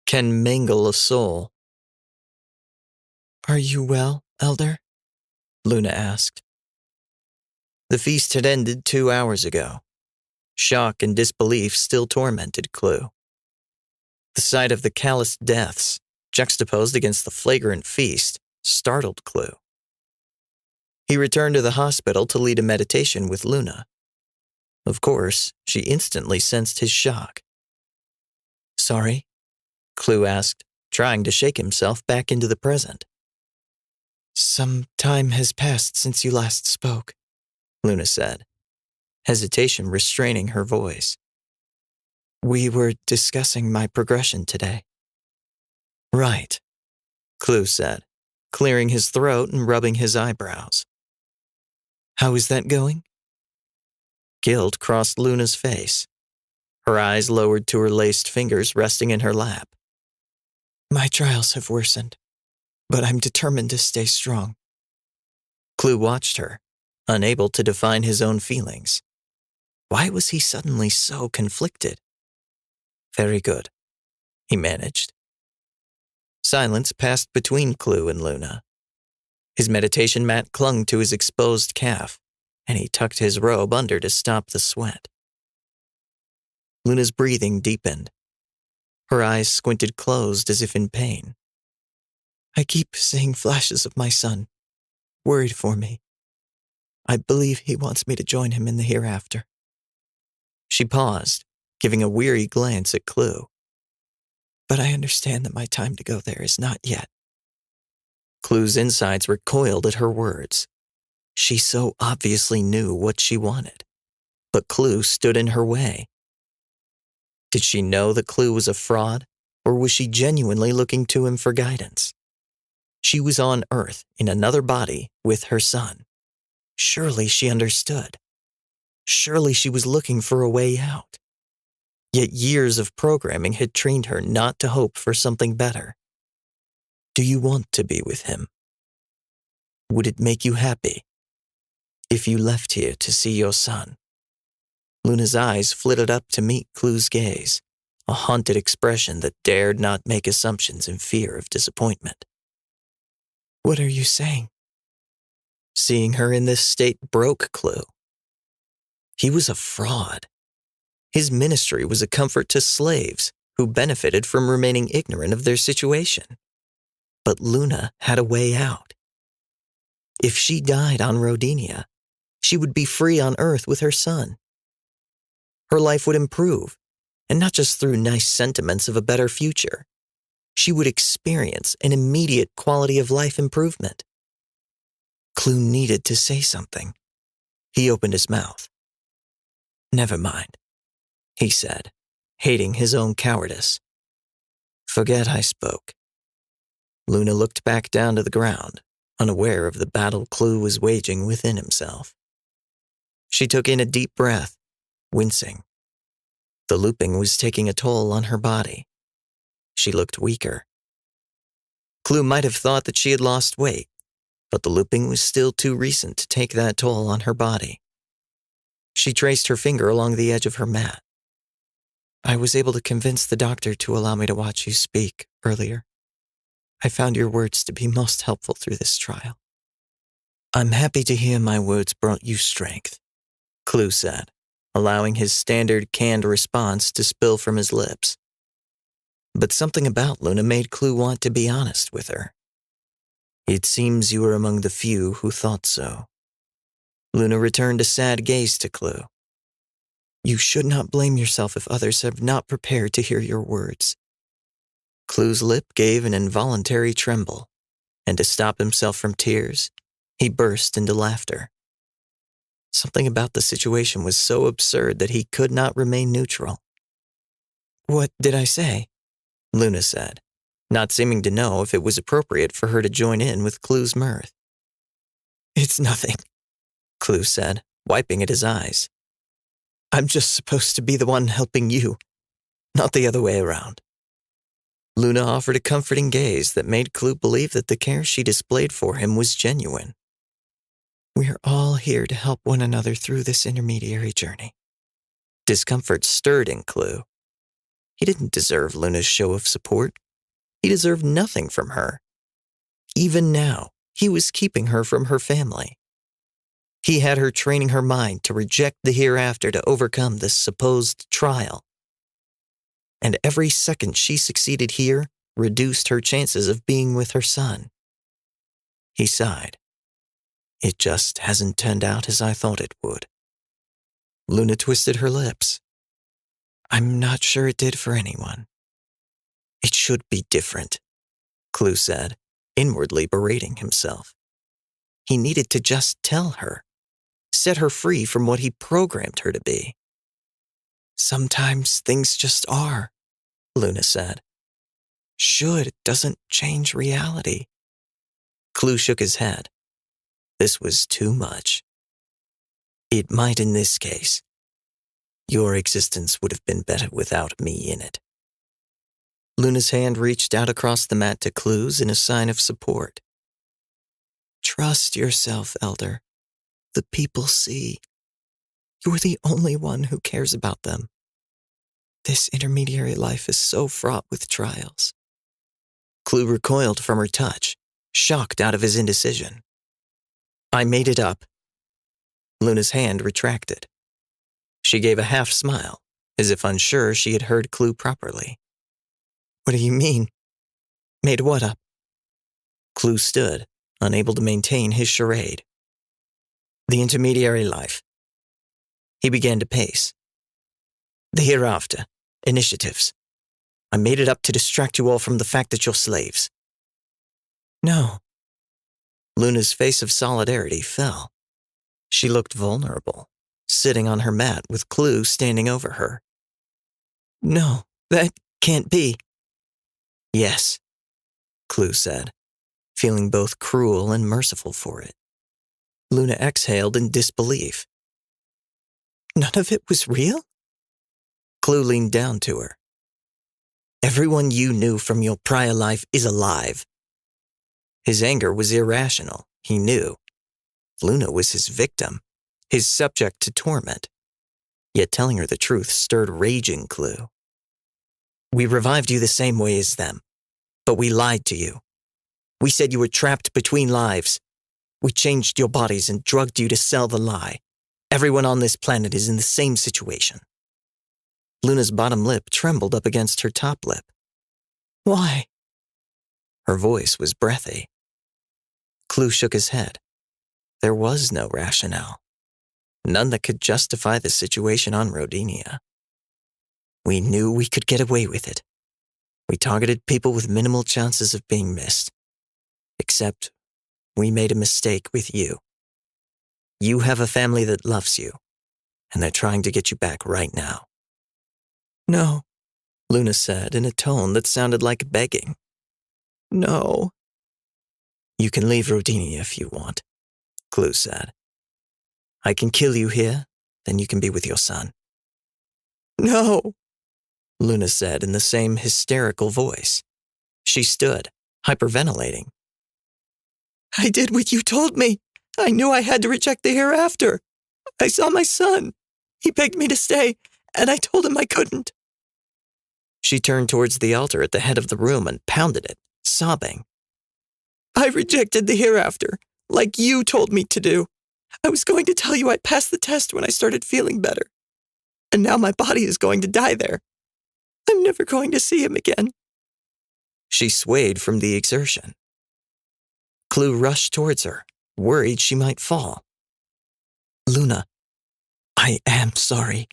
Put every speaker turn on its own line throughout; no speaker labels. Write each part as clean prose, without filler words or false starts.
can mangle a soul.
"Are you well, Elder?" Luna asked.
The feast had ended 2 hours ago. Shock and disbelief still tormented Clew. The sight of the calloused deaths, juxtaposed against the flagrant feast, startled Clew. He returned to the hospital to lead a meditation with Luna. Of course, she instantly sensed his shock.
"Sorry?"
Clew asked, trying to shake himself back into the present.
"Some time has passed since you last spoke,"
Luna said, hesitation restraining her voice.
"We were discussing my progression today."
"Right," Clew said, clearing his throat and rubbing his eyebrows.
"How is that going?"
Guilt crossed Luna's face. Her eyes lowered to her laced fingers resting in her lap.
"My trials have worsened, but I'm determined to stay strong."
Clew watched her, unable to define his own feelings. Why was he suddenly so conflicted? Very good, he managed. Silence passed between Clew and Luna. His meditation mat clung to his exposed calf, and he tucked his robe under to stop the sweat. Luna's breathing deepened. Her eyes squinted closed as if in pain.
"I keep seeing flashes of my son, worried for me. I believe he wants me to join him in the hereafter."
She paused, giving a weary glance at Clew.
"But I understand that my time to go there is not yet."
Clew's insides recoiled at her words. She so obviously knew what she wanted, but Clew stood in her way. Did she know that Clew was a fraud, or was she genuinely looking to him for guidance? She was on Earth in another body with her son. Surely she understood. Surely she was looking for a way out. Yet years of programming had trained her not to hope for something better. Do you want to be with him? Would it make you happy if you left here to see your son? Luna's eyes flitted up to meet Clew's gaze, a haunted expression that dared not make assumptions in fear of disappointment.
"What are you saying?"
Seeing her in this state broke Clew. He was a fraud. His ministry was a comfort to slaves who benefited from remaining ignorant of their situation. But Luna had a way out. If she died on Rodinia, she would be free on Earth with her son. Her life would improve, and not just through nice sentiments of a better future. She would experience an immediate quality of life improvement. Clew needed to say something. He opened his mouth. "Never mind," he said, hating his own cowardice. "Forget I spoke." Luna looked back down to the ground, unaware of the battle Clew was waging within himself. She took in a deep breath, wincing. The looping was taking a toll on her body. She looked weaker. Clew might have thought that she had lost weight, but the looping was still too recent to take that toll on her body. She traced her finger along the edge of her mat. "I was able to convince the doctor to allow me to watch you speak earlier. I found your words to be most helpful through this trial." "I'm happy to hear my words brought you strength," Clew said, allowing his standard canned response to spill from his lips. But something about Luna made Clew want to be honest with her. "It seems you were among the few who thought so." Luna returned a sad gaze to Clew. "You should not blame yourself if others have not prepared to hear your words." Clew's lip gave an involuntary tremble, and to stop himself from tears, he burst into laughter. Something about the situation was so absurd that he could not remain neutral. "What did I say?" Luna said, not seeming to know if it was appropriate for her to join in with Clew's mirth. "It's nothing," Clew said, wiping at his eyes. "I'm just supposed to be the one helping you, not the other way around." Luna offered a comforting gaze that made Clew believe that the care she displayed for him was genuine. "We're all here to help one another through this intermediary journey." Discomfort stirred in Clew. He didn't deserve Luna's show of support. He deserved nothing from her. Even now, he was keeping her from her family. He had her training her mind to reject the hereafter to overcome this supposed trial. And every second she succeeded here reduced her chances of being with her son. He sighed. It just hasn't turned out as I thought it would. Luna twisted her lips. I'm not sure it did for anyone. It should be different, Clew said, inwardly berating himself. He needed to just tell her, set her free from what he programmed her to be. Sometimes things just are, Luna said. Should doesn't change reality. Clew shook his head. This was too much. It might in this case. Your existence would have been better without me in it. Luna's hand reached out across the mat to Clew's in a sign of support. Trust yourself, Elder. The people see. You're the only one who cares about them. This intermediary life is so fraught with trials. Clew recoiled from her touch, shocked out of his indecision. I made it up. Luna's hand retracted. She gave a half smile, as if unsure she had heard Clew properly. What do you mean? Made what up? Clew stood, unable to maintain his charade. The intermediary life. He began to pace. The hereafter, initiatives. I made it up to distract you all from the fact that you're slaves. No. Luna's face of solidarity fell. She looked vulnerable, sitting on her mat with Clew standing over her. No, that can't be. Yes, Clew said, feeling both cruel and merciful for it. Luna exhaled in disbelief. None of it was real? Clew leaned down to her. Everyone you knew from your prior life is alive. His anger was irrational, he knew. Luna was his victim, his subject to torment. Yet telling her the truth stirred rage in Clew. We revived you the same way as them, but we lied to you. We said you were trapped between lives. We changed your bodies and drugged you to sell the lie. Everyone on this planet is in the same situation. Luna's bottom lip trembled up against her top lip. Why? Her voice was breathy. Clew shook his head. There was no rationale. None that could justify the situation on Rodinia. We knew we could get away with it. We targeted people with minimal chances of being missed. Except, we made a mistake with you. You have a family that loves you, and they're trying to get you back right now. No, Luna said in a tone that sounded like begging. No. You can leave Rodinia if you want, Clew said. I can kill you here, then you can be with your son. No, Luna said in the same hysterical voice. She stood, hyperventilating. I did what you told me. I knew I had to reject the hereafter. I saw my son. He begged me to stay, and I told him I couldn't. She turned towards the altar at the head of the room and pounded it, sobbing. I rejected the hereafter, like you told me to do. I was going to tell you I passed the test when I started feeling better. And now my body is going to die there. I'm never going to see him again. She swayed from the exertion. Clew rushed towards her, worried she might fall. Luna, I am sorry.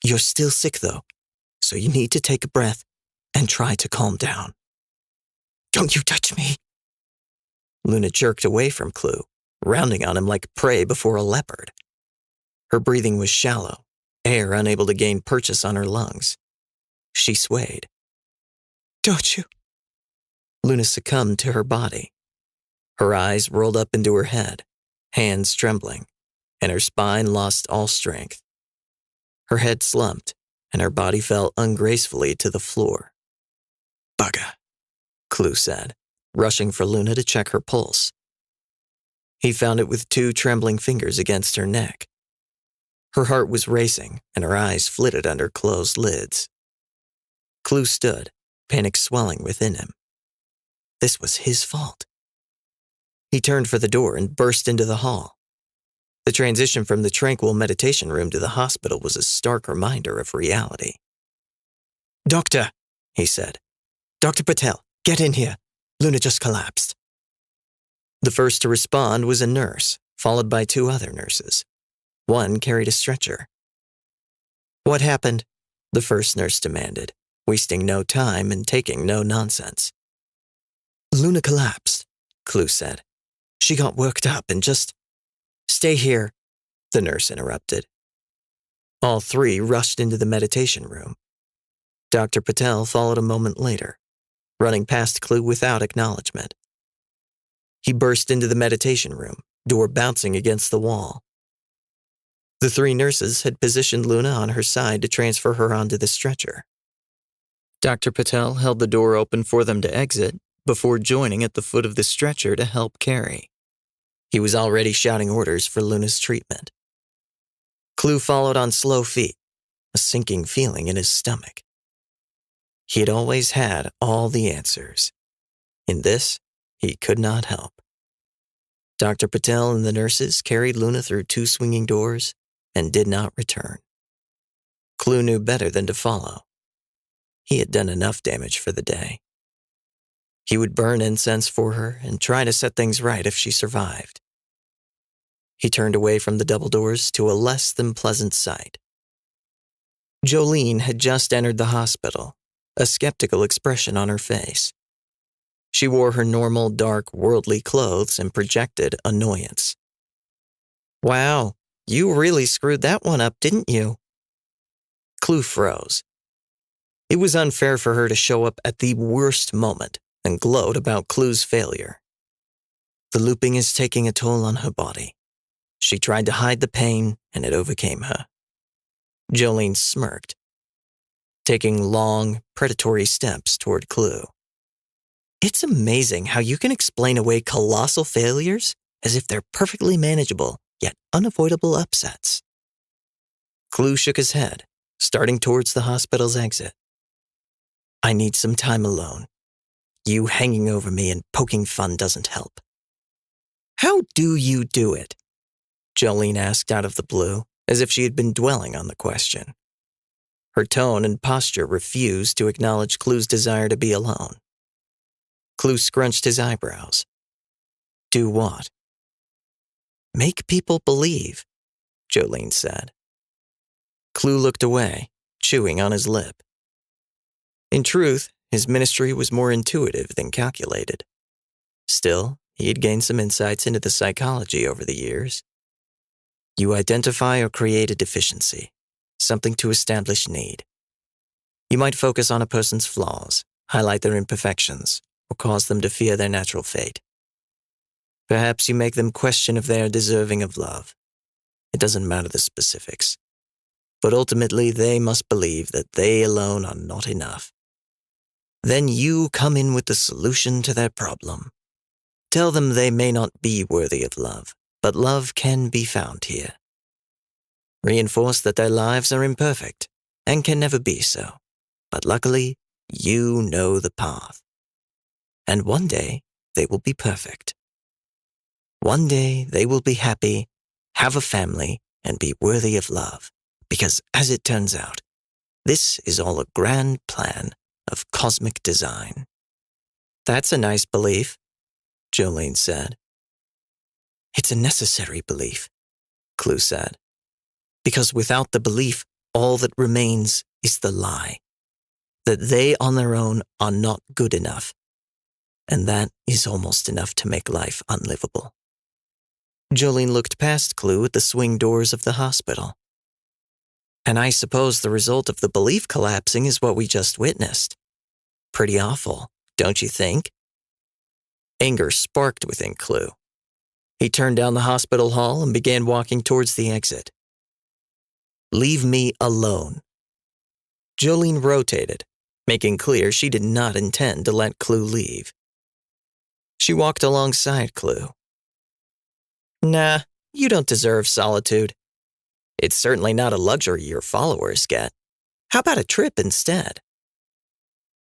You're still sick, though, so you need to take a breath and try to calm down. Don't you touch me. Luna jerked away from Clew, rounding on him like prey before a leopard. Her breathing was shallow, air unable to gain purchase on her lungs. She swayed. Don't you? Luna succumbed to her body. Her eyes rolled up into her head, hands trembling, and her spine lost all strength. Her head slumped, and her body fell ungracefully to the floor. Bugger, Clew said, rushing for Luna to check her pulse. He found it with 2 trembling fingers against her neck. Her heart was racing, and her eyes flitted under closed lids. Clew stood, panic swelling within him. This was his fault. He turned for the door and burst into the hall. The transition from the tranquil meditation room to the hospital was a stark reminder of reality. "Doctor," he said. "Dr. Patel, get in here. Luna just collapsed." The first to respond was a nurse, followed by 2 other nurses. One carried a stretcher. "What happened?" the first nurse demanded, wasting no time and taking no nonsense. "Luna collapsed," Clew said. "She got worked up and just—" "Stay here," the nurse interrupted. All 3 rushed into the meditation room. Dr. Patel followed a moment later, running past Clew without acknowledgement. He burst into the meditation room, door bouncing against the wall. The 3 nurses had positioned Luna on her side to transfer her onto the stretcher. Dr. Patel held the door open for them to exit before joining at the foot of the stretcher to help carry. He was already shouting orders for Luna's treatment. Clew followed on slow feet, a sinking feeling in his stomach. He had always had all the answers. In this, he could not help. Dr. Patel and the nurses carried Luna through 2 swinging doors and did not return. Clew knew better than to follow. He had done enough damage for the day. He would burn incense for her and try to set things right if she survived. He turned away from the double doors to a less than pleasant sight. Jolene had just entered the hospital, a skeptical expression on her face. She wore her normal, dark, worldly clothes and projected annoyance. "Wow, you really screwed that one up, didn't you?" Clew froze. It was unfair for her to show up at the worst moment and gloat about Clew's failure. The looping is taking a toll on her body. She tried to hide the pain, and it overcame her. Jolene smirked, taking long, predatory steps toward Clew. "It's amazing how you can explain away colossal failures as if they're perfectly manageable, yet unavoidable upsets." Clew shook his head, starting towards the hospital's exit. "I need some time alone. You hanging over me and poking fun doesn't help." "How do you do it?" Jolene asked out of the blue, as if she had been dwelling on the question. Her tone and posture refused to acknowledge Clew's desire to be alone. Clew scrunched his eyebrows. "Do what?" "Make people believe," Jolene said. Clew looked away, chewing on his lip. In truth, his ministry was more intuitive than calculated. Still, he had gained some insights into the psychology over the years. You identify or create a deficiency, something to establish need. You might focus on a person's flaws, highlight their imperfections, or cause them to fear their natural fate. Perhaps you make them question if they are deserving of love. It doesn't matter the specifics. But ultimately, they must believe that they alone are not enough. Then you come in with the solution to their problem. Tell them they may not be worthy of love, but love can be found here. Reinforce that their lives are imperfect and can never be so, but luckily, you know the path. And one day, they will be perfect. One day, they will be happy, have a family, and be worthy of love, because as it turns out, this is all a grand plan of cosmic design." "That's a nice belief," Jolene said. "It's a necessary belief," Clew said, "because without the belief, all that remains is the lie, that they on their own are not good enough, and that is almost enough to make life unlivable." Jolene looked past Clew at the swing doors of the hospital. "And I suppose the result of the belief collapsing is what we just witnessed. Pretty awful, don't you think?" Anger sparked within Clew. He turned down the hospital hall and began walking towards the exit. "Leave me alone." Jolene rotated, making clear she did not intend to let Clew leave. She walked alongside Clew. "Nah, you don't deserve solitude. It's certainly not a luxury your followers get. How about a trip instead?"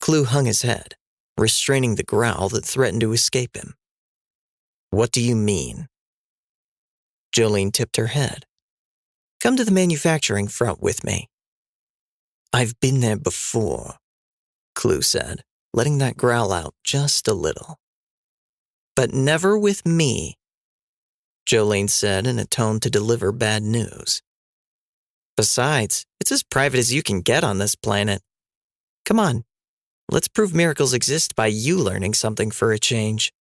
Clew hung his head, restraining the growl that threatened to escape him. What do you mean? Jolene tipped her head. Come to the manufacturing front with me. I've been there before, Clew said, letting that growl out just a little. But never with me, Jolene said in a tone to deliver bad news. Besides, it's as private as you can get on this planet. Come on, let's prove miracles exist by you learning something for a change.